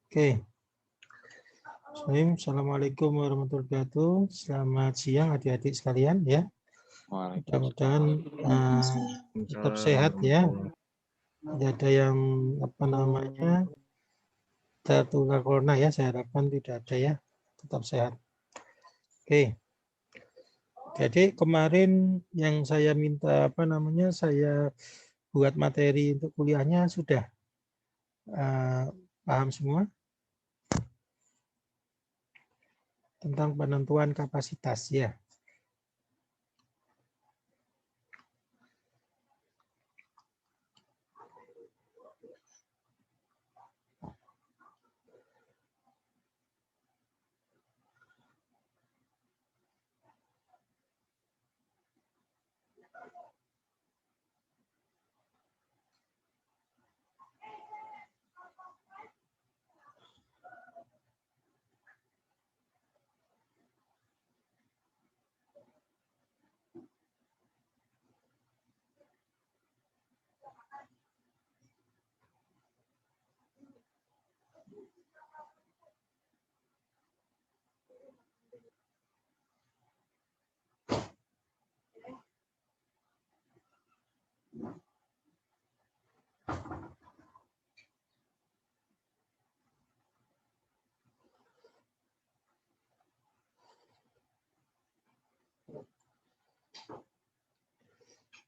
Oke. Assalamualaikum warahmatullahi wabarakatuh. Selamat siang adik-adik sekalian ya. Mudah-mudahan tetap sehat ya. Tidak ada yang tertular corona ya. Saya harapkan tidak ada ya. Tetap sehat. Oke. Jadi kemarin yang saya minta saya buat materi untuk kuliahnya sudah paham semua tentang penentuan kapasitas ya.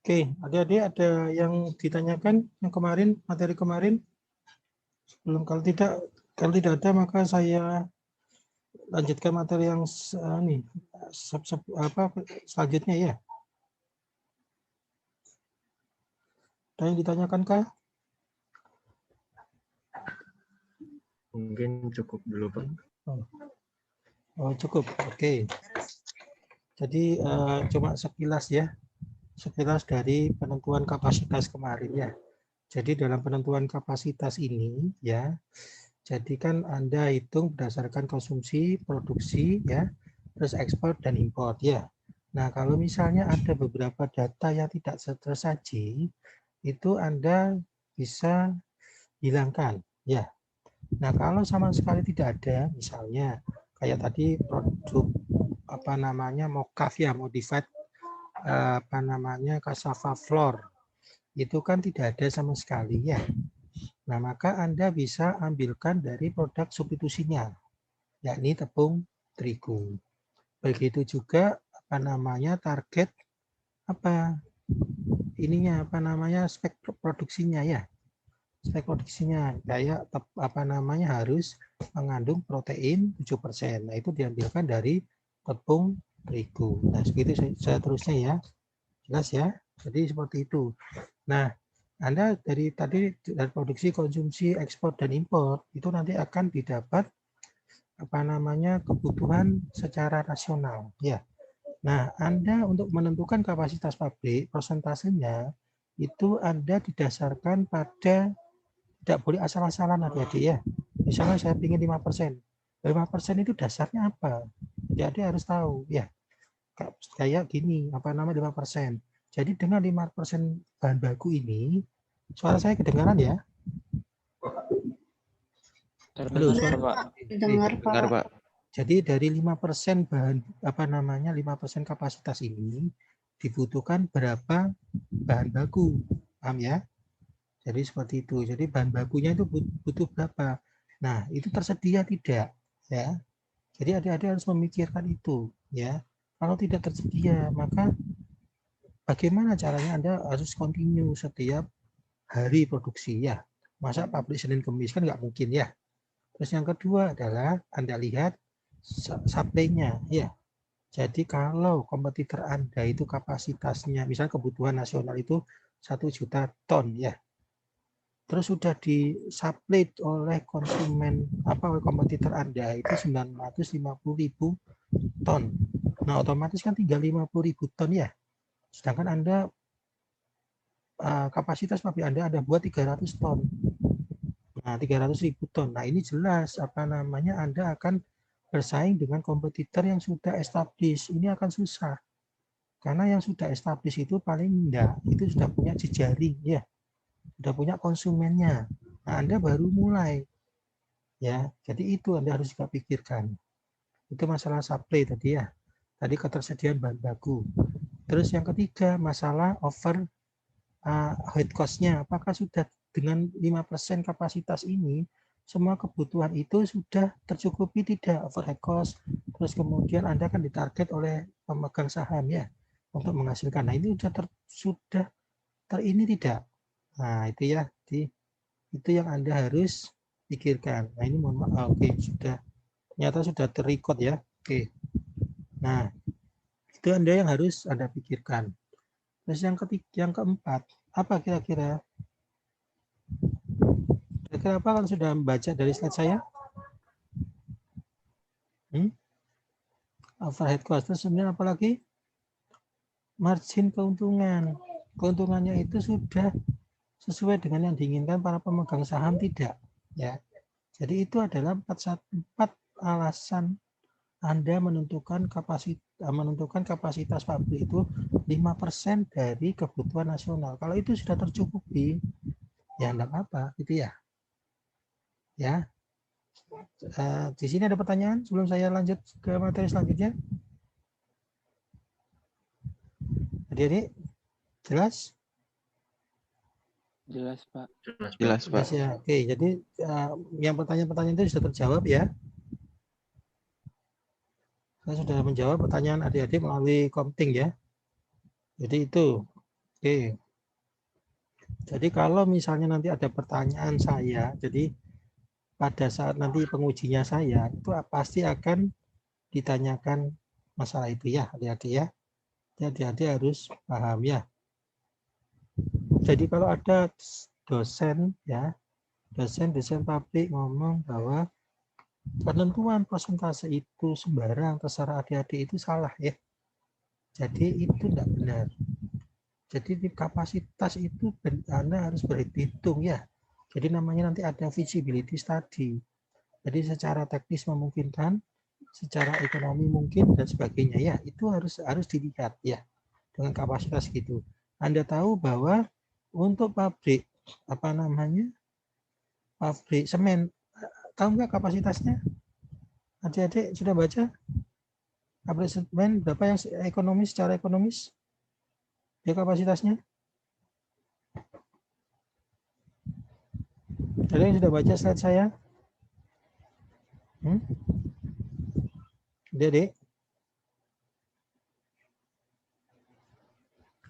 Oke, adik-adik ada yang ditanyakan yang kemarin, materi kemarin? Belum, kalau tidak ada maka saya lanjutkan materi yang selanjutnya ya. Ada yang ditanyakan kah? Mungkin cukup dulu, Pak. Oh, cukup. Oke. Jadi cuma sekilas ya. Sekilas dari penentuan kapasitas kemarin ya. Jadi dalam penentuan kapasitas ini ya, jadi kan Anda hitung berdasarkan konsumsi, produksi ya, terus ekspor dan impor ya. Nah, kalau misalnya ada beberapa data yang tidak tersaji, itu Anda bisa hilangkan ya. Nah, kalau sama sekali tidak ada, misalnya kayak tadi produk mocaf ya, modified cassava flour, itu kan tidak ada sama sekali ya. Nah, maka Anda bisa ambilkan dari produk substitusinya, yakni tepung terigu. Begitu juga target spek produksinya ya. Spek produksinya kayak harus mengandung protein 7%. Nah, itu diambilkan dari tepung terigu. Nah, seperti seterusnya ya. Jelas ya? Jadi seperti itu. Nah, Anda dari produksi, konsumsi, ekspor dan impor itu nanti akan didapat kebutuhan secara rasional ya. Nah, Anda untuk menentukan kapasitas pabrik, persentasenya itu Anda didasarkan pada, tidak boleh asal-asalan adik-adik ya. Misalnya saya ingin 5%. 5% itu dasarnya apa? Jadi harus tahu ya. Kayak gini, 5%. Jadi dengan 5% bahan baku ini, suara saya kedengaran ya? Halo, suara Pak. Dengar, Pak. Jadi dari 5% bahan 5% kapasitas ini dibutuhkan berapa bahan baku, paham ya? Jadi seperti itu. Jadi bahan bakunya itu butuh berapa. Nah, itu tersedia tidak, ya. Jadi adik-adik harus memikirkan itu, ya. Kalau tidak tersedia, maka bagaimana caranya Anda harus continue setiap hari produksi ya. Masa pabrik Senin Kemis kan nggak mungkin ya. Terus yang kedua adalah Anda lihat supply-nya ya. Jadi kalau kompetitor Anda itu kapasitasnya, misalnya kebutuhan nasional itu 1 juta ton ya. Terus sudah disupply oleh konsumen oleh kompetitor Anda itu 950.000 ton. Nah, otomatis kan tinggal 50.000 ton ya. Sedangkan Anda kapasitas pabrik Anda ada buat 300 ton. Nah, 300.000 ton. Nah, ini jelas Anda akan bersaing dengan kompetitor yang sudah established. Ini akan susah. Karena yang sudah established itu paling enggak itu sudah punya jejaring ya. Sudah punya konsumennya. Nah, Anda baru mulai. Ya, jadi itu Anda harus juga pikirkan. Itu masalah supply tadi ya. Tadi ketersediaan bahan baku. Terus yang ketiga, masalah head cost-nya. Apakah sudah dengan 5% kapasitas ini, semua kebutuhan itu sudah tercukupi tidak overhead cost. Terus kemudian Anda kan ditarget oleh pemegang saham ya untuk menghasilkan. Nah, ini sudah ini tidak. Nah, itu ya. Itu yang Anda harus pikirkan. Nah, ini mohon maaf. Oke, sudah. Ternyata sudah terrecord ya. Oke. Nah, itu Anda yang harus Anda pikirkan. Terus yang keempat, apa kira-kira? Kira-kira apa kalau sudah membaca dari slide saya? Overhead cost. Terus kemudian apa lagi? Margin keuntungan. Keuntungannya itu sudah sesuai dengan yang diinginkan para pemegang saham tidak? Ya. Jadi itu adalah 4 alasan Anda menentukan kapasitas pabrik itu 5% dari kebutuhan nasional. Kalau itu sudah tercukupi, ya enggak apa-apa, gitu ya. Ya. Di sini ada pertanyaan sebelum saya lanjut ke materi selanjutnya. Adik-adik, jelas? Jelas, Pak. Jelas, Pak. Jelas ya. Oke, jadi yang pertanyaan-pertanyaan itu sudah terjawab ya. Saya sudah menjawab pertanyaan adik-adik melalui Komting ya. Jadi itu. Oke. Jadi kalau misalnya nanti ada pertanyaan saya, jadi pada saat nanti pengujinya saya, itu pasti akan ditanyakan masalah itu ya, adik-adik ya. Jadi adik-adik harus paham ya. Jadi kalau ada dosen ya, dosen pabrik ngomong bahwa penentuan persentase itu sembarang terserah adik-adik itu salah ya. Jadi itu tidak benar. Jadi di kapasitas itu Anda harus berhitung ya. Jadi namanya nanti ada feasibility study. Jadi secara teknis memungkinkan, secara ekonomi mungkin dan sebagainya ya. Itu harus dilihat ya dengan kapasitas gitu. Anda tahu bahwa untuk pabrik pabrik semen, tahu nggak kapasitasnya? Adik-adik sudah baca? Pabrik semen berapa yang ekonomis, secara ekonomis? Ya kapasitasnya? Ada yang sudah baca slide saya? Dek?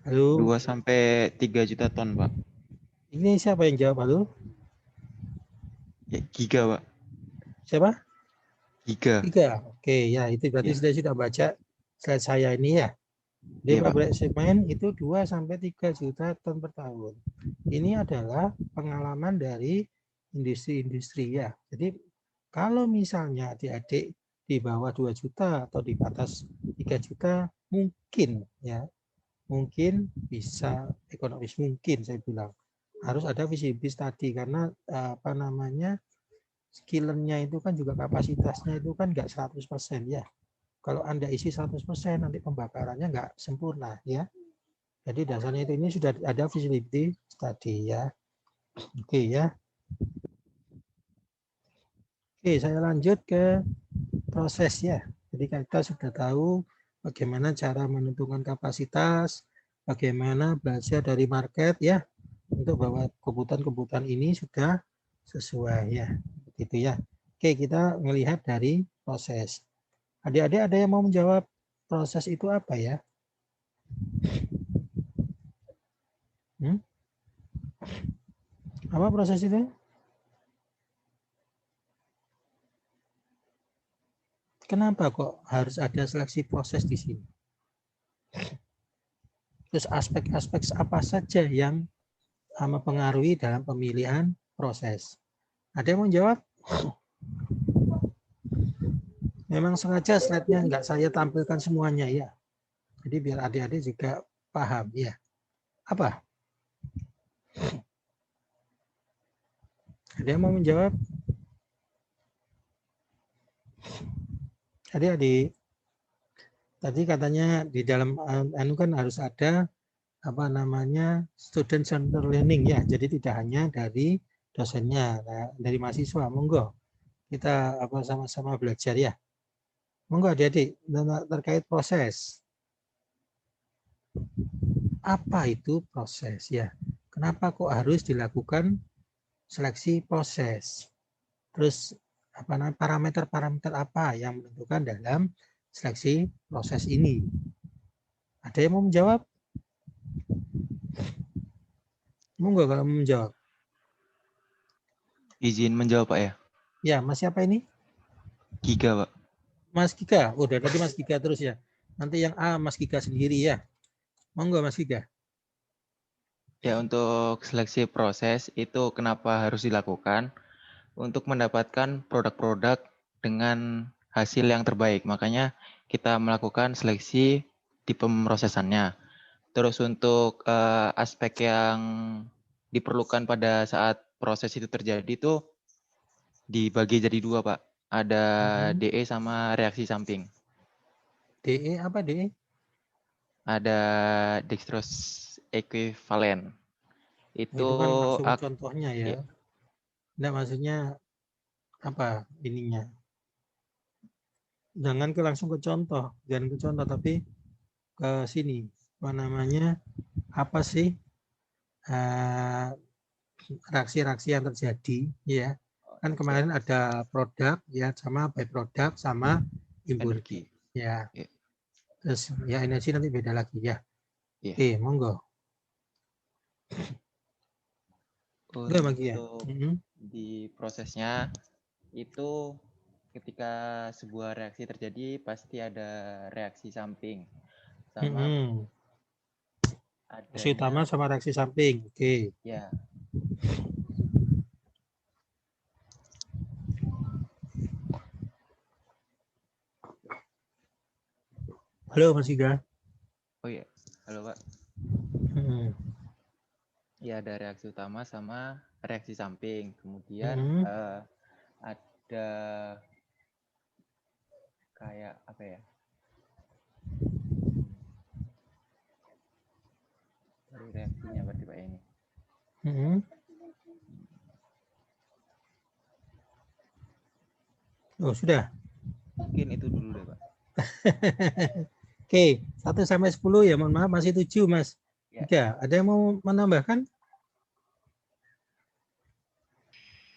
Halo? 2 sampai 3 juta ton, Pak. Ini siapa yang jawab? Halo? Ya, giga, Pak. Siapa? Giga. Oke, ya itu berarti sudah baca slide saya ini ya. Di pabrik semen itu 2 sampai 3 juta ton per tahun. Ini adalah pengalaman dari industri-industri ya. Jadi kalau misalnya adik-adik di bawah 2 juta atau di atas 3 juta mungkin ya. Mungkin bisa ekonomis, mungkin saya bilang. Harus ada visibility study karena skillnya itu kan juga kapasitasnya itu kan enggak 100% ya. Kalau Anda isi 100% nanti pembakarannya enggak sempurna ya. Jadi dasarnya itu ini sudah ada feasibility study ya. Oke ya. Oke, saya lanjut ke proses ya. Jadi kita sudah tahu bagaimana cara menentukan kapasitas, bagaimana belajar dari market ya, untuk bahwa kebutuhan-kebutuhan ini sudah sesuai ya, gitu ya. Oke, kita melihat dari proses. Adik-adik ada yang mau menjawab proses itu apa ya? Apa proses itu? Kenapa kok harus ada seleksi proses di sini? Terus aspek-aspek apa saja yang mempengaruhi dalam pemilihan proses? Ada yang mau jawab? Memang sengaja slide-nya enggak saya tampilkan semuanya ya. Jadi biar adik-adik juga paham ya. Apa? Ada yang mau menjawab? Adik-adik, tadi katanya di dalam anu kan harus ada student center learning ya. Jadi tidak hanya dari dosennya, dari mahasiswa. Monggo kita sama-sama belajar ya. Monggo adik-adik terkait proses. Apa itu proses ya? Kenapa kok harus dilakukan seleksi proses? Terus parameter-parameter apa yang menentukan dalam seleksi proses ini? Ada yang mau menjawab? Monggo kalau mau menjawab. Izin menjawab Pak ya. Ya, Mas siapa ini? Giga Pak. Mas Giga. Udah tadi Mas Giga terus ya. Nanti yang A Mas Giga sendiri ya. Monggo Mas Giga. Ya, untuk seleksi proses itu kenapa harus dilakukan? Untuk mendapatkan produk-produk dengan hasil yang terbaik. Makanya kita melakukan seleksi di pemrosesannya. Terus untuk aspek yang diperlukan pada saat proses itu terjadi itu dibagi jadi dua, Pak. Ada DE sama reaksi samping. DE apa DE? Ada dextrose equivalent. Itu kan langsung contohnya ya. Enggak, maksudnya apa ininya? Jangan langsung ke contoh, jangan ke contoh, tapi ke sini. Apa namanya? Apa sih reaksi-reaksi yang terjadi? Ya, kan kemarin ada produk ya, sama byproduct sama impurity. Ya. Terus ya energi nanti beda lagi ya. Oke, monggo. Untuk di prosesnya itu ketika sebuah reaksi terjadi pasti ada reaksi samping sama reaksi utama sama reaksi samping. Oke. Ya. Halo Mas Giga. Oh iya, halo Pak. Ya, ada reaksi utama sama reaksi samping. Kemudian ada kayak apa ya? Dari reaksinya berarti Pak ini. Oh, sudah. Mungkin itu dulu deh, Pak. Oke, 1 sampai 10 ya, mohon maaf masih 7, Mas. Ya. Ada yang mau menambahkan?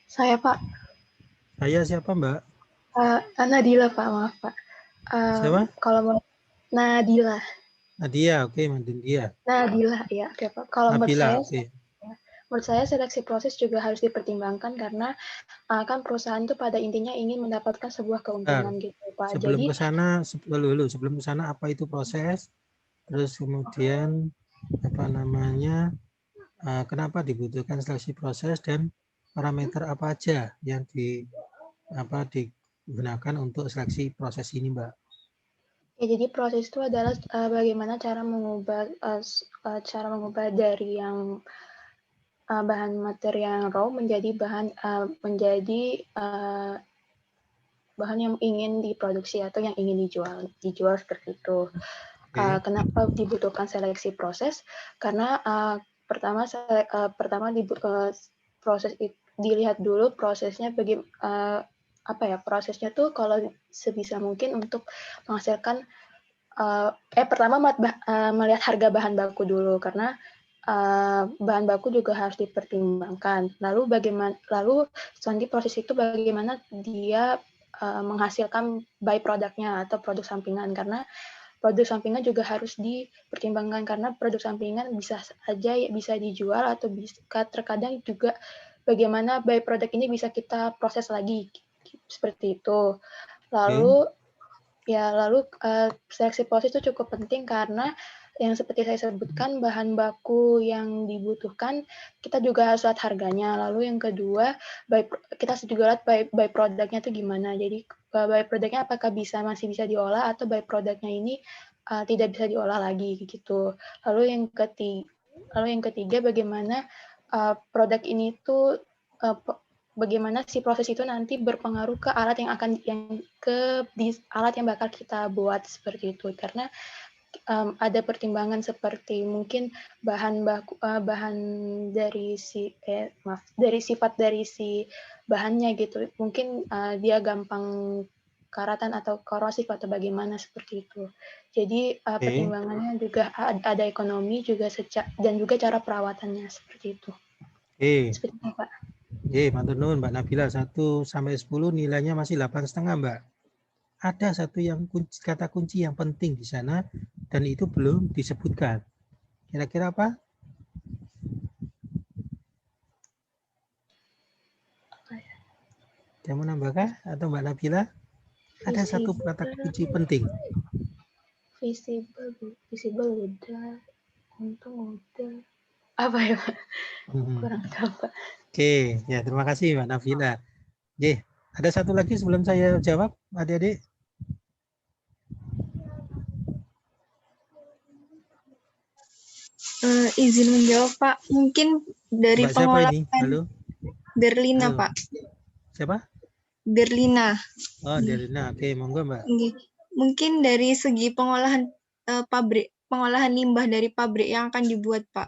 Saya, Pak. Saya siapa, Mbak? Nadila, Pak. Maaf, Pak. Siapa? Kalau mau Nadila. Nadia, oke, Nadia. Nadila, ya, oke, Pak. Kalau Nabila, menurut saya seleksi proses juga harus dipertimbangkan karena kan perusahaan itu pada intinya ingin mendapatkan sebuah keuntungan gitu, Pak. Sebelum ke sana apa itu proses? Terus kemudian apa namanya? Kenapa dibutuhkan seleksi proses dan parameter apa aja yang digunakan untuk seleksi proses ini, Mbak? Ya, jadi proses itu adalah bagaimana cara mengubah dari yang bahan materi yang raw menjadi bahan bahan yang ingin diproduksi atau yang ingin dijual seperti itu. Kenapa dibutuhkan seleksi proses? Karena pertama proses dilihat dulu prosesnya prosesnya tuh kalau sebisa mungkin untuk menghasilkan pertama melihat harga bahan baku dulu karena bahan baku juga harus dipertimbangkan. Lalu selanjutnya proses itu bagaimana dia menghasilkan byproduct-nya atau produk sampingan karena produk sampingan juga harus dipertimbangkan karena produk sampingan bisa dijual atau terkadang juga bagaimana byproduct ini bisa kita proses lagi seperti itu. Lalu seleksi proses itu cukup penting karena yang seperti saya sebutkan bahan baku yang dibutuhkan kita juga harus lihat harganya. Lalu yang kedua kita juga lihat byproduct-nya itu gimana. Jadi byproduct-nya apakah masih bisa diolah atau byproduct-nya ini tidak bisa diolah lagi gitu. Lalu yang ketiga bagaimana produk ini tuh bagaimana si proses itu nanti berpengaruh ke alat yang bakal kita buat seperti itu karena ada pertimbangan seperti mungkin bahan dari dari sifat dari si bahannya gitu. Mungkin dia gampang karatan atau korosif atau bagaimana seperti itu. Jadi pertimbangannya juga ada ekonomi juga dan juga cara perawatannya seperti itu. Seperti itu, Pak. Matur nuwun Mbak Nabila. 1 sampai 10 nilainya masih 8,5 Mbak. Ada satu yang kata kunci yang penting di sana dan itu belum disebutkan. Kira-kira apa? Yang menambahkan atau Mbak Nabila? Ada satu kata kunci penting. Visible udah, untung udah. Apa ya Pak? Kurang tahu Pak. Oke, ya terima kasih Mbak Nabila. Ada satu lagi sebelum saya jawab, adik-adik. Izin menjawab Pak, mungkin dari Mbak siapa ini? pengolahan Halo? Derlina Halo. Pak. Siapa? Derlina. Oh Derlina, oke monggo Mbak. Mungkin dari segi pengolahan pengolahan limbah dari pabrik yang akan dibuat Pak,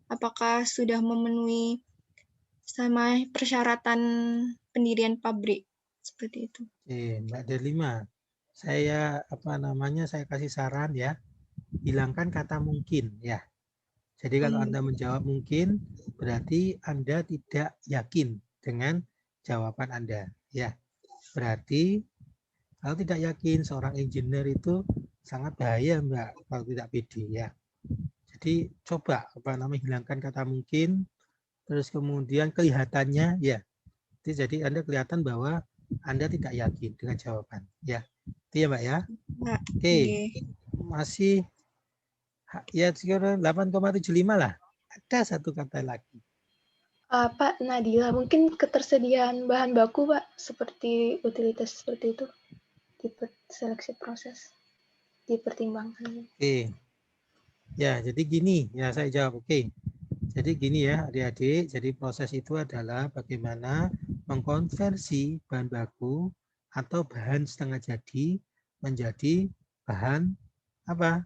apakah sudah memenuhi sama persyaratan pendirian pabrik seperti itu? Mbak Derlina, saya saya kasih saran ya, hilangkan kata mungkin ya. Jadi kalau Anda menjawab mungkin, berarti Anda tidak yakin dengan jawaban Anda. Ya, berarti kalau tidak yakin seorang engineer itu sangat bahaya Mbak kalau tidak pede ya. Jadi coba hilangkan kata mungkin, terus kemudian kelihatannya ya. Jadi Anda kelihatan bahwa Anda tidak yakin dengan jawaban ya. Itu ya Mbak ya. Oke. Masih ya sekitar 8,75 lah. Ada satu kata lagi. Pak Nadila, mungkin ketersediaan bahan baku Pak, seperti utilitas seperti itu di seleksi proses dipertimbangkan. Oke. Ya, jadi gini, ya saya jawab. Oke. Jadi gini ya adik-adik, jadi proses itu adalah bagaimana mengkonversi bahan baku atau bahan setengah jadi menjadi bahan apa?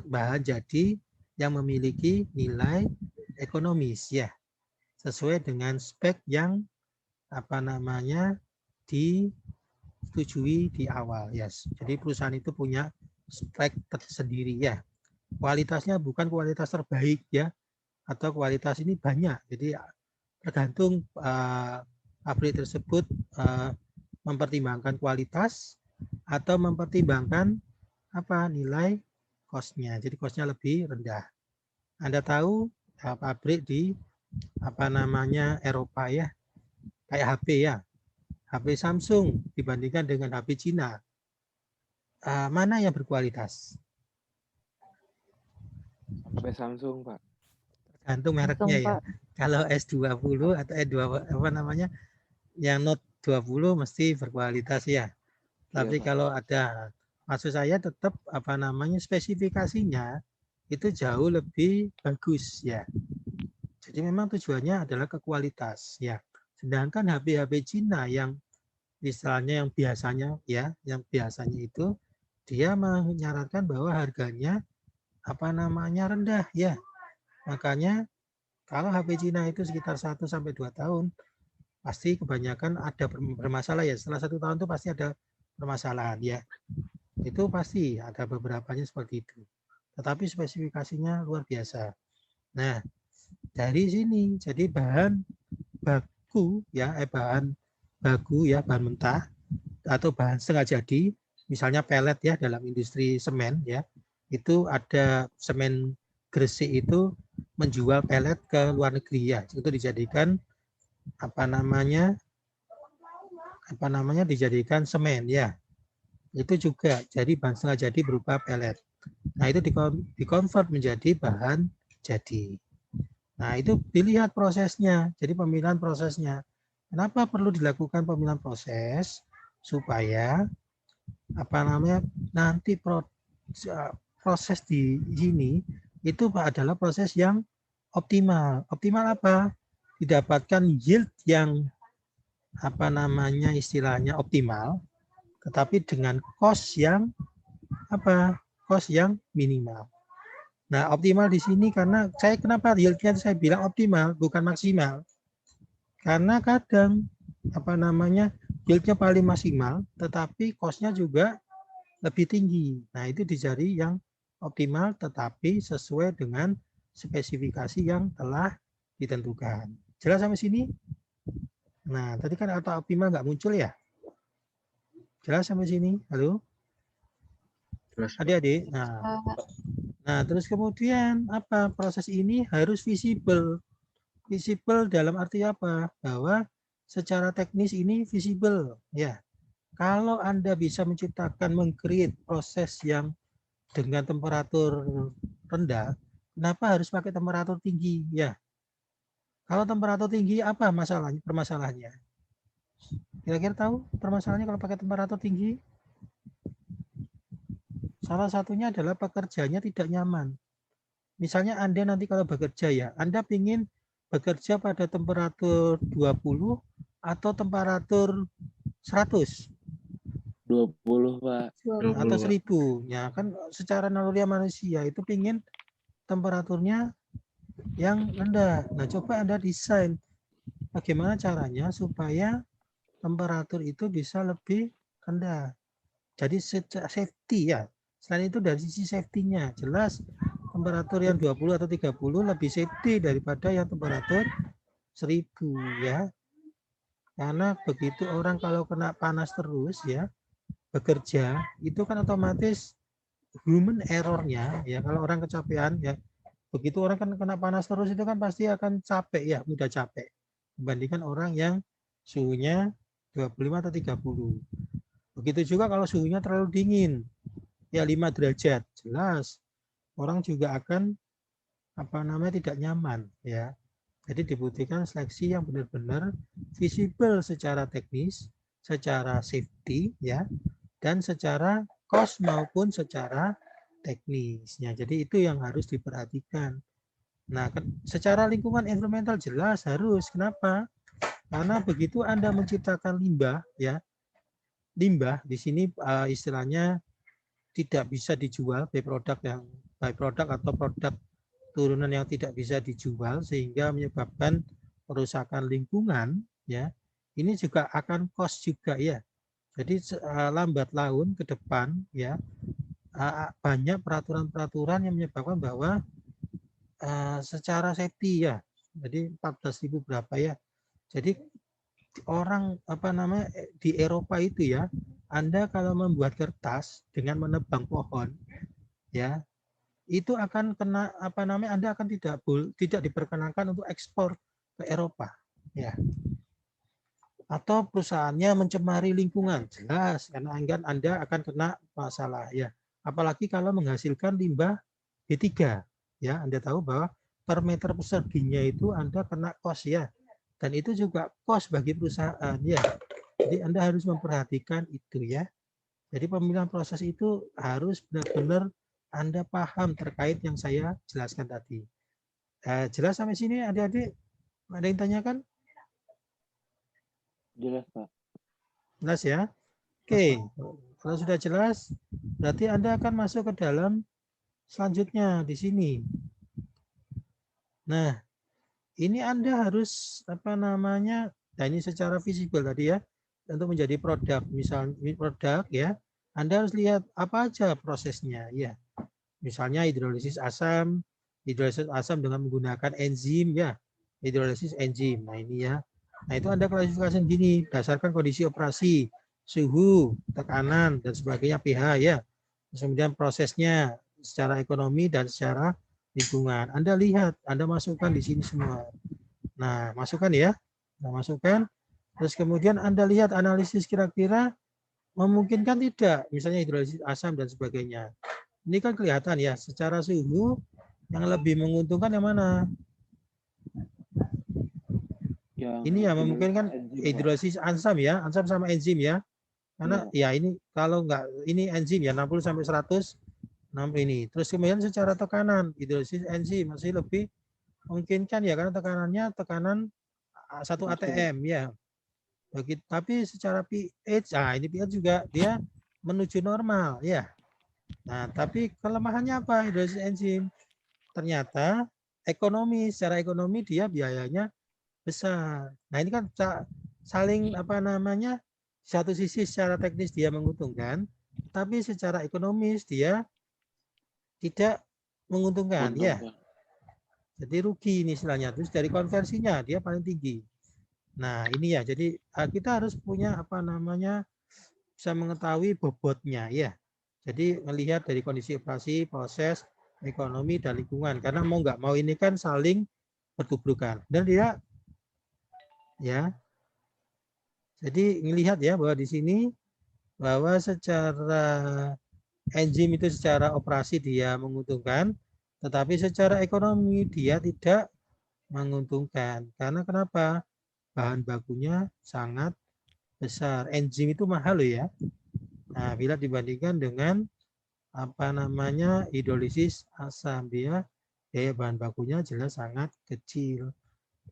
Bahan jadi yang memiliki nilai ekonomis ya. Sesuai dengan spek yang disetujui di awal ya. Jadi perusahaan itu punya spek tersendiri ya. Kualitasnya bukan kualitas terbaik ya, atau kualitas ini banyak. Jadi tergantung pabrik tersebut mempertimbangkan kualitas atau mempertimbangkan nilai cost-nya. Jadi cost-nya lebih rendah. Anda tahu pabrik di Eropa ya, kayak HP ya, HP Samsung dibandingkan dengan HP Cina, mana yang berkualitas? HP Samsung Pak. Tergantung mereknya ya. Kalau S20 atau yang Note 20 mesti berkualitas ya. Tapi iya, kalau ada, maksud saya tetap spesifikasinya itu jauh lebih bagus ya. Jadi memang tujuannya adalah ke kualitas ya. Sedangkan HP-HP Cina yang misalnya yang biasanya itu dia menyarankan bahwa harganya rendah ya. Makanya kalau HP Cina itu sekitar 1 sampai 2 tahun pasti kebanyakan ada bermasalah ya. Setelah 1 tahun itu pasti ada permasalahan ya. Itu pasti ada beberapanya seperti itu. Tetapi spesifikasinya luar biasa. Nah, dari sini jadi bahan baku ya, bahan mentah atau bahan setengah jadi, misalnya pelet ya dalam industri semen ya. Itu ada semen Gresik itu menjual pelet ke luar negeri ya. Itu dijadikan dijadikan semen ya. Itu juga jadi bahan setengah jadi berupa pelet. Nah, itu dikonvert menjadi bahan jadi. Nah, itu dilihat prosesnya. Jadi pemilihan prosesnya. Kenapa perlu dilakukan pemilihan proses? Supaya nanti proses di sini itu adalah proses yang optimal. Optimal apa? Didapatkan yield yang istilahnya optimal, tetapi dengan cost yang apa? Cost yang minimal. Nah, optimal di sini karena kenapa yieldnya saya bilang optimal bukan maksimal. Karena kadang yieldnya paling maksimal, tetapi cost-nya juga lebih tinggi. Nah, itu dicari yang optimal tetapi sesuai dengan spesifikasi yang telah ditentukan. Jelas sampai sini? Nah, tadi kan kata optimal nggak muncul ya? Jelas sampai sini? Halo? Adik-adik. Nah, terus kemudian apa? Proses ini harus visible. Visible dalam arti apa? Bahwa secara teknis ini visible. Ya, kalau Anda bisa menciptakan, meng-create proses yang dengan temperatur rendah, kenapa harus pakai temperatur tinggi? Ya, kalau temperatur tinggi apa masalahnya? Permasalahannya? Kira-kira tahu permasalahannya kalau pakai temperatur tinggi? Salah satunya adalah pekerjanya tidak nyaman. Misalnya Anda nanti kalau bekerja ya, Anda ingin bekerja pada temperatur 20 atau temperatur 100? 20, Pak. Atau 1000. Ya kan secara naluri manusia itu ingin temperaturnya yang rendah. Nah, coba Anda desain bagaimana caranya supaya temperatur itu bisa lebih rendah. Jadi safety ya. Selain itu dari sisi safety-nya, jelas temperatur yang 20 atau 30 lebih safety daripada yang temperatur 1000 ya. Karena begitu orang kalau kena panas terus ya, bekerja, itu kan otomatis human error-nya ya, kalau orang kecapean ya, begitu orang kan kena panas terus itu kan pasti akan capek ya, mudah capek. Dibandingkan orang yang suhunya 25 atau 30. Begitu juga kalau suhunya terlalu dingin, ya 5 derajat, jelas orang juga akan tidak nyaman ya. Jadi dibutuhkan seleksi yang benar-benar visible secara teknis, secara safety ya, dan secara cost maupun secara teknisnya. Jadi itu yang harus diperhatikan. Nah, secara lingkungan environmental jelas harus. Kenapa? Karena begitu Anda menciptakan limbah ya, limbah di sini istilahnya tidak bisa dijual, byproduct atau produk turunan yang tidak bisa dijual sehingga menyebabkan perusakan lingkungan ya. Ini juga akan cost juga ya. Jadi lambat laun ke depan ya banyak peraturan-peraturan yang menyebabkan bahwa secara safety ya. Jadi 14.000 berapa ya. Jadi orang di Eropa itu ya, Anda kalau membuat kertas dengan menebang pohon ya, itu akan kena Anda akan tidak diperkenankan untuk ekspor ke Eropa ya. Atau perusahaannya mencemari lingkungan, jelas karena Anda akan kena masalah ya. Apalagi kalau menghasilkan limbah B3 ya, Anda tahu bahwa per meter perseginya itu Anda kena cost ya. Dan itu juga cost bagi perusahaan ya. Jadi Anda harus memperhatikan itu ya. Jadi pemilihan proses itu harus benar-benar Anda paham terkait yang saya jelaskan tadi. Jelas sampai sini adik-adik? Ada yang tanyakan? Jelas, Pak. Jelas ya? Oke, kalau sudah jelas, berarti Anda akan masuk ke dalam selanjutnya di sini. Nah, ini Anda harus nah ini secara visible tadi ya, untuk menjadi produk, misalnya produk ya, Anda harus lihat apa aja prosesnya ya. Misalnya hidrolisis asam dengan menggunakan enzim ya, hidrolisis enzim. Nah ini ya. Nah itu Anda klasifikasi gini, berdasarkan kondisi operasi, suhu, tekanan dan sebagainya, pH ya. Terus kemudian prosesnya secara ekonomi dan secara lingkungan. Anda lihat, Anda masukkan di sini semua. Nah, masukkan ya. Nah, masukkan. Terus kemudian Anda lihat analisis kira-kira memungkinkan tidak, misalnya hidrolisis asam dan sebagainya. Ini kan kelihatan ya, secara suhu yang lebih menguntungkan yang mana? Ini ya memungkinkan hidrolisis asam ya, asam sama enzim ya. Karena ya ini kalau enggak ini enzim ya 60 sampai 100 ini. Terus kemudian secara tekanan hidrolisis enzim masih lebih memungkinkan ya karena tekanan 1 atm ya. Begitu, tapi secara pH, ini pH juga dia menuju normal ya. Nah, tapi kelemahannya apa hidrolisis enzim? Ternyata ekonomi, secara ekonomi dia biayanya besar. Nah, ini kan saling apa namanya? Satu sisi secara teknis dia menguntungkan, tapi secara ekonomis dia tidak menguntungkan, Untung, ya. Pak. Jadi rugi ini istilahnya. Terus dari konversinya dia paling tinggi. Nah, ini ya. Jadi kita harus punya apa namanya? Bisa mengetahui bobotnya, ya. Jadi melihat dari kondisi operasi, proses, ekonomi dan lingkungan. Karena mau nggak mau ini kan saling bertubrukan. Dan dia ya. Jadi melihat ya bahwa di sini bahwa secara enzim itu secara operasi dia menguntungkan, tetapi secara ekonomi dia tidak menguntungkan. Karena kenapa? Bahan bakunya sangat besar. Enzim itu mahal loh ya. Nah, bila dibandingkan dengan apa namanya hidrolisis asam, dia biaya bahan bakunya jelas sangat kecil.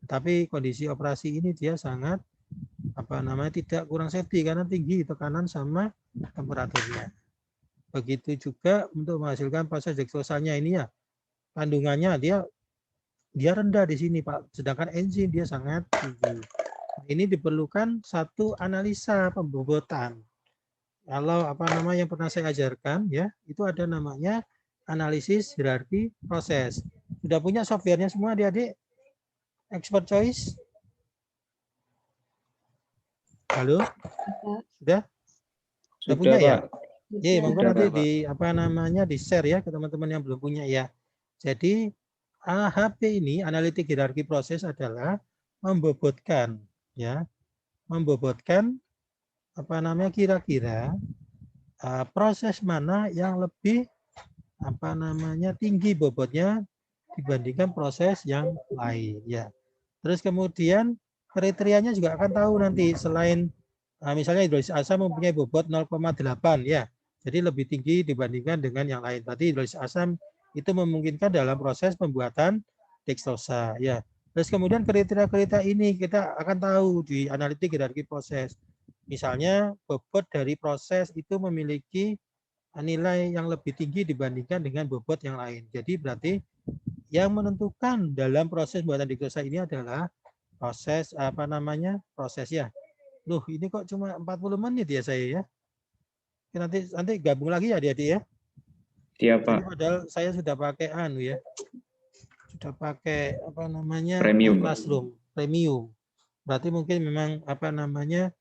Tapi kondisi operasi ini dia sangat apa namanya tidak kurang safety karena tinggi tekanan sama temperaturnya. Begitu juga untuk menghasilkan proses deksosanya ini ya, kandungannya dia rendah di sini Pak, sedangkan enzim dia sangat tinggi. Ini diperlukan satu analisa pembobotan. Kalau apa nama yang pernah saya ajarkan ya, itu ada namanya analisis hierarki proses. Sudah punya softwarenya semua adik-adik? Expert Choice? Halo? Sudah? Sudah punya Pak. ya? Ya, monggo Sudah, nanti Pak. di apa namanya di share ya ke teman-teman yang belum punya ya. Jadi AHP ini analitik hierarki proses adalah membobotkan ya, membobotkan apa namanya kira-kira proses mana yang lebih apa namanya tinggi bobotnya dibandingkan proses yang lain ya. Terus kemudian kriterianya juga akan tahu nanti selain misalnya hidrolisis asam mempunyai bobot 0,8 ya. Jadi lebih tinggi dibandingkan dengan yang lain. Berarti hidrolisis asam itu memungkinkan dalam proses pembuatan dekstosa ya. Terus kemudian kriteria-kriteria ini kita akan tahu di analitik hierarki proses. Misalnya bobot dari proses itu memiliki nilai yang lebih tinggi dibandingkan dengan bobot yang lain. Jadi berarti yang menentukan dalam proses pembuatan dekstosa ini adalah proses apa namanya? Proses ya. Loh, ini kok cuma 40 menit ya saya ya. Nanti gabung lagi ya adik-adik ya. Iya, Jadi Pak. padahal saya sudah pakai ya. Sudah pakai apa namanya? Premium. Classroom premium. Berarti mungkin memang apa namanya?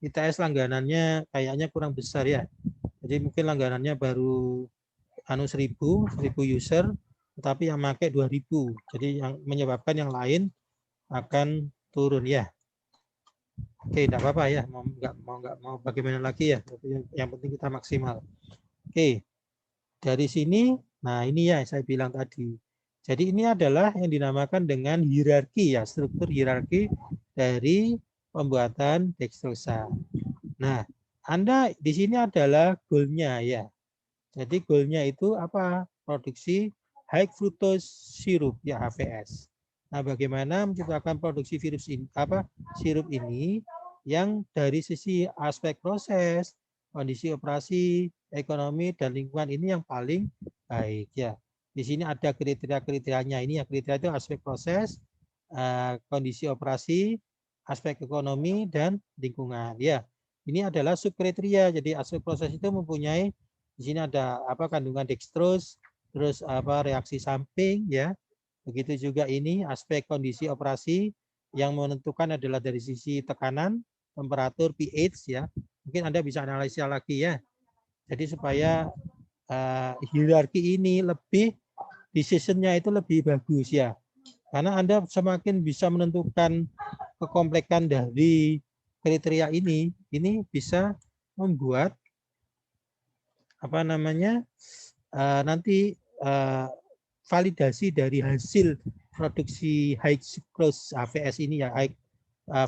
ITS langganannya kayaknya kurang besar ya. Jadi mungkin langganannya baru 1000 user, tetapi yang pakai 2000. Jadi yang menyebabkan yang lain akan turun ya. Oke, tidak apa-apa ya, mau bagaimana lagi ya. Yang penting kita maksimal. Oke, dari sini, nah ini ya saya bilang tadi. Jadi ini adalah yang dinamakan dengan hierarki ya, struktur hierarki dari pembuatan dekstosa. Nah, Anda di sini adalah goalnya ya. Jadi goalnya itu apa? Produksi high fructose syrup ya HFS. Nah, bagaimana menciptakan produksi virus ini, sirup ini yang dari sisi aspek proses, kondisi operasi, ekonomi dan lingkungan ini yang paling baik ya. Di sini ada kriteria-kriterianya ini ya, kriteria itu aspek proses, kondisi operasi, aspek ekonomi dan lingkungan ya. Ini adalah subkriteria. Jadi aspek proses itu mempunyai di sini ada apa kandungan dextrose, terus apa reaksi samping ya. Begitu juga ini aspek kondisi operasi yang menentukan adalah dari sisi tekanan, temperatur, pH ya. Mungkin Anda bisa analisa lagi ya. Jadi supaya hierarki ini lebih decision-nya itu lebih bagus ya. Karena Anda semakin bisa menentukan kekomplekan dari kriteria ini bisa membuat apa namanya nanti validasi dari hasil produksi high fructose HFS ini ya, high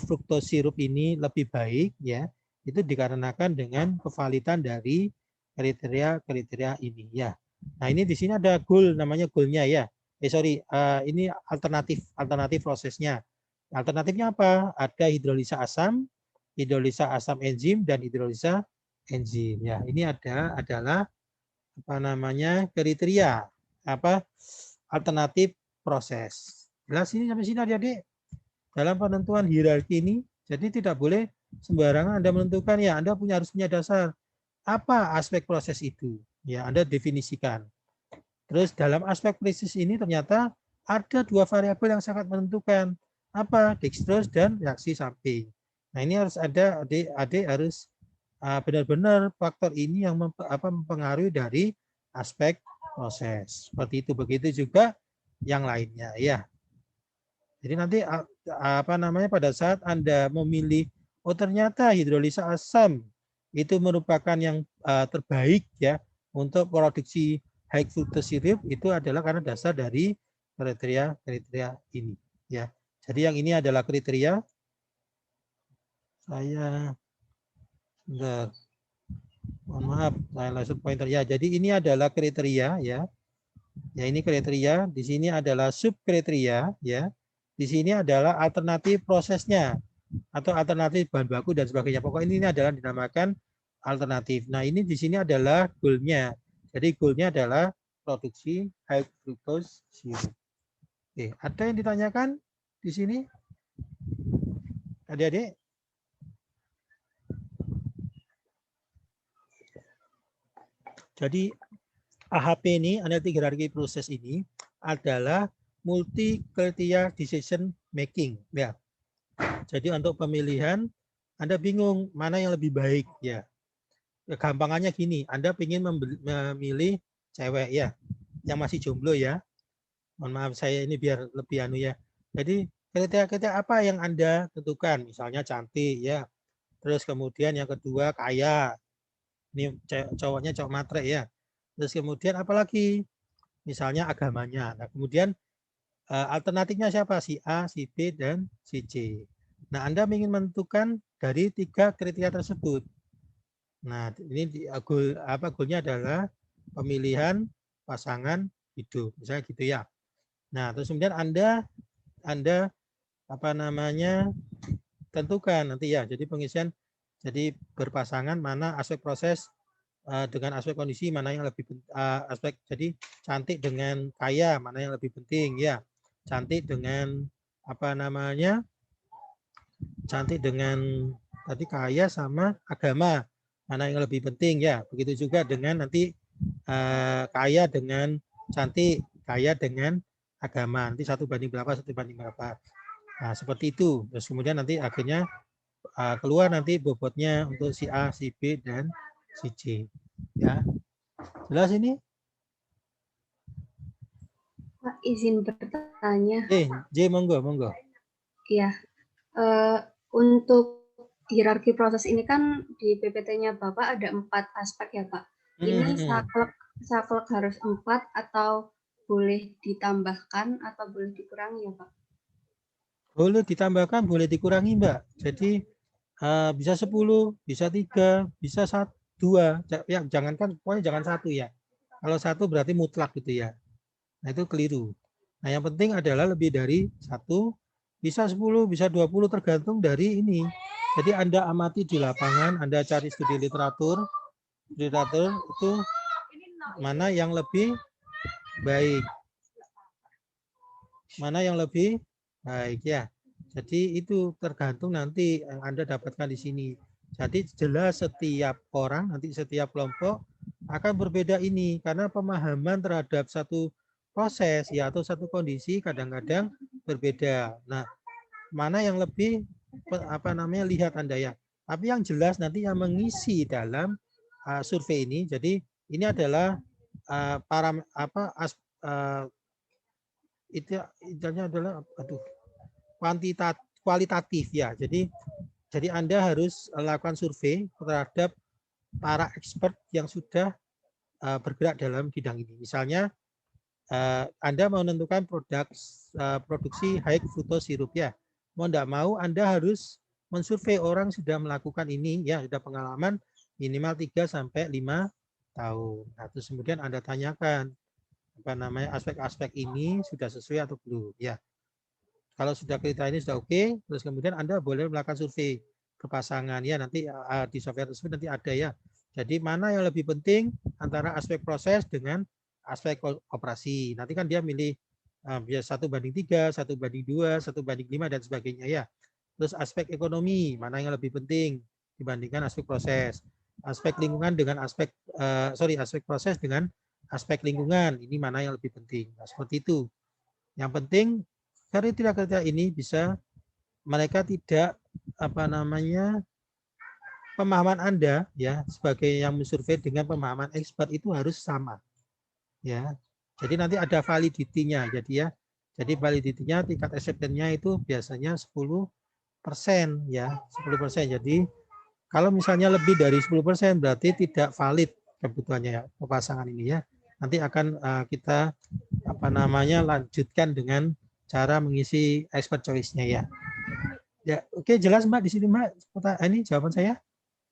fructose syrup ini lebih baik ya. Itu dikarenakan dengan kevalidan dari kriteria ini ya. Nah, ini di sini ada goal namanya goalnya ya. Ini alternatif prosesnya. Alternatifnya apa? Ada hidrolisa asam enzim dan hidrolisa enzim ya. Ini adalah apa namanya kriteria alternatif proses. Jelas ini sampai sini adik-adik dalam penentuan hierarki ini. Jadi tidak boleh sembarangan Anda menentukan ya Anda harus punya dasar apa aspek proses itu ya Anda definisikan. Terus dalam aspek proses ini ternyata ada dua variabel yang sangat menentukan apa dextrose dan reaksi samping. Nah ini harus ada adik harus benar-benar faktor ini yang mempengaruhi dari aspek proses. Seperti itu. Begitu juga yang lainnya ya. Jadi nanti pada saat Anda memilih ternyata hidrolisa asam itu merupakan yang terbaik ya untuk produksi high fructose syrup itu adalah karena dasar dari kriteria ini ya. Jadi yang ini adalah kriteria mohon maaf, saya langsung pointer ya. Jadi ini adalah kriteria ya. Ya ini kriteria, di sini adalah subkriteria ya. Di sini adalah alternatif prosesnya atau alternatif bahan baku dan sebagainya. Pokoknya ini adalah dinamakan alternatif. Nah, ini di sini adalah goal-nya. Jadi goal-nya adalah produksi high fructose syrup. Oke, ada yang ditanyakan di sini? Adik-adik? Jadi AHP ini, analytic hierarchy proses ini adalah multi criteria decision making ya. Jadi untuk pemilihan Anda bingung mana yang lebih baik ya. Gampangannya gini, Anda ingin memilih cewek ya, yang masih jomblo ya. Mohon maaf saya ini biar lebih anu ya. Jadi kriteria apa yang Anda tentukan? Misalnya cantik ya. Terus kemudian yang kedua kaya. Ini cowoknya cowok matre ya. Terus kemudian apalagi? Misalnya agamanya. Nah, kemudian alternatifnya siapa? Si A, si B, dan si C. Nah, Anda ingin menentukan dari 3 kriteria tersebut. Nah, ini goalnya adalah pemilihan pasangan hidup. Misalnya gitu ya. Nah, terus kemudian Anda tentukan nanti ya. Jadi pengisian jadi berpasangan mana aspek proses dengan aspek kondisi mana yang lebih aspek jadi cantik dengan kaya mana yang lebih penting ya. Cantik dengan cantik dengan tadi kaya sama agama mana yang lebih penting ya. Begitu juga dengan nanti kaya dengan cantik, kaya dengan agama. Nanti 1 banding berapa, 1 banding berapa. Nah, seperti itu. Terus kemudian nanti akhirnya keluar nanti bobotnya untuk si A, si B, dan si C. Ya, jelas ini? Pak, izin bertanya. J, monggo. Iya, untuk hierarki proses ini kan di PPT-nya Bapak ada 4 aspek ya Pak. Ini saklek harus 4 atau boleh ditambahkan atau boleh dikurangi ya Pak? Boleh ditambahkan, boleh dikurangi Mbak. Jadi bisa 10, bisa 3, bisa 2. Ya, pokoknya jangan 1 ya. Kalau 1 berarti mutlak gitu ya. Nah, itu keliru. Nah, yang penting adalah lebih dari 1, bisa 10, bisa 20 tergantung dari ini. Jadi Anda amati di lapangan, Anda cari studi literatur itu mana yang lebih baik. Mana yang lebih baik ya. Jadi itu tergantung nanti yang Anda dapatkan di sini. Jadi jelas setiap orang, nanti setiap kelompok akan berbeda ini. Karena pemahaman terhadap satu proses ya atau satu kondisi kadang-kadang berbeda. Nah, mana yang lebih lihat Anda ya. Tapi yang jelas nanti yang mengisi dalam survei ini. Jadi ini adalah itu adalah kualitatif ya. Jadi Anda harus lakukan survei terhadap para expert yang sudah bergerak dalam bidang ini. Misalnya Anda mau menentukan produksi high fructose syrup ya. Mau tidak mau Anda harus mensurvei orang sudah melakukan ini ya, sudah pengalaman minimal 3 sampai 5 tahun. Nah, terus kemudian Anda tanyakan aspek-aspek ini sudah sesuai atau belum ya. Kalau sudah kriteria ini sudah oke, terus kemudian Anda boleh melakukan survei ke pasangan ya, nanti di software tersebut nanti ada ya. Jadi mana yang lebih penting antara aspek proses dengan aspek operasi. Nanti kan dia milih biasa 1:3, 1:2, 1:5 dan sebagainya ya. Terus aspek ekonomi, mana yang lebih penting dibandingkan aspek proses. Aspek lingkungan dengan aspek aspek proses dengan aspek lingkungan, ini mana yang lebih penting. Nah, seperti itu. Yang penting kriteria-kriteria ini bisa mereka tidak pemahaman Anda ya sebagai yang mensurvei dengan pemahaman expert itu harus sama. Ya. Jadi nanti ada validity-nya. Jadi validity-nya tingkat acceptance-nya itu biasanya 10% ya, 10%. Jadi kalau misalnya lebih dari 10% berarti tidak valid kebutuhannya ya, pasangan ini ya. Nanti akan kita lanjutkan dengan cara mengisi expert choice-nya ya. Ya, oke, jelas Mbak di sini Mbak. Ini jawaban saya.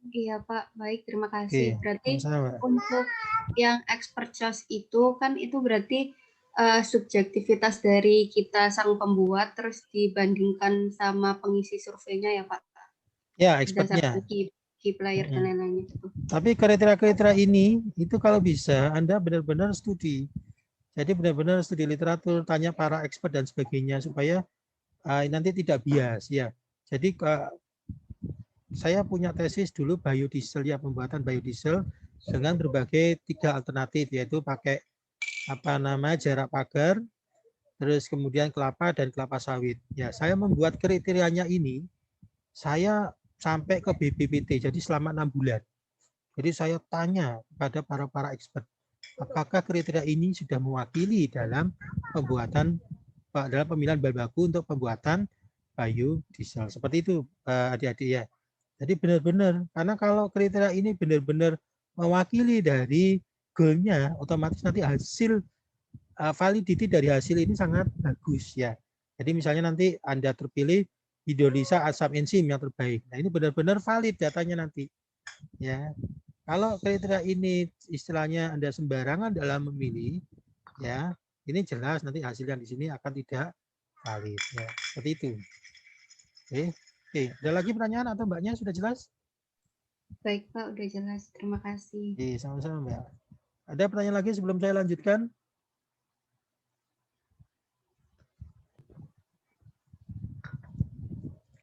Iya Pak, baik, terima kasih. Oke, Berarti sama-sama. untuk yang expert choice itu kan itu berarti subjektivitas dari kita sang pembuat terus dibandingkan sama pengisi surveinya ya Pak, Ya, expertnya. berdasarkan key player dan lain-lainnya itu. Tapi kriteria-kriteria ini itu kalau bisa Anda benar-benar studi. Jadi benar-benar studi literatur, tanya para expert dan sebagainya supaya nanti tidak bias ya. Jadi saya punya tesis dulu biodiesel ya, pembuatan biodiesel dengan berbagai 3 alternatif, yaitu pakai jarak pagar, terus kemudian kelapa dan kelapa sawit. Ya, saya membuat kriterianya ini saya sampai ke BPPT, jadi selama 6 bulan. Jadi saya tanya kepada para expert, apakah kriteria ini sudah mewakili dalam pemilihan bahan baku untuk pembuatan biodiesel. Seperti itu adik-adik ya. Jadi benar-benar, karena kalau kriteria ini benar-benar mewakili dari goalnya, otomatis nanti hasil validity dari hasil ini sangat bagus ya. Jadi misalnya nanti Anda terpilih hidrolisa asam enzim yang terbaik. Nah ini benar-benar valid datanya nanti. Ya, kalau kriteria ini istilahnya Anda sembarangan dalam memilih, ya ini jelas nanti hasil yang di sini akan tidak valid. Ya, seperti itu. Oke, ada lagi pertanyaan atau Mbaknya sudah jelas? Baik Pak, udah jelas. Terima kasih. Oke, sama-sama Mbak. Ada pertanyaan lagi sebelum saya lanjutkan?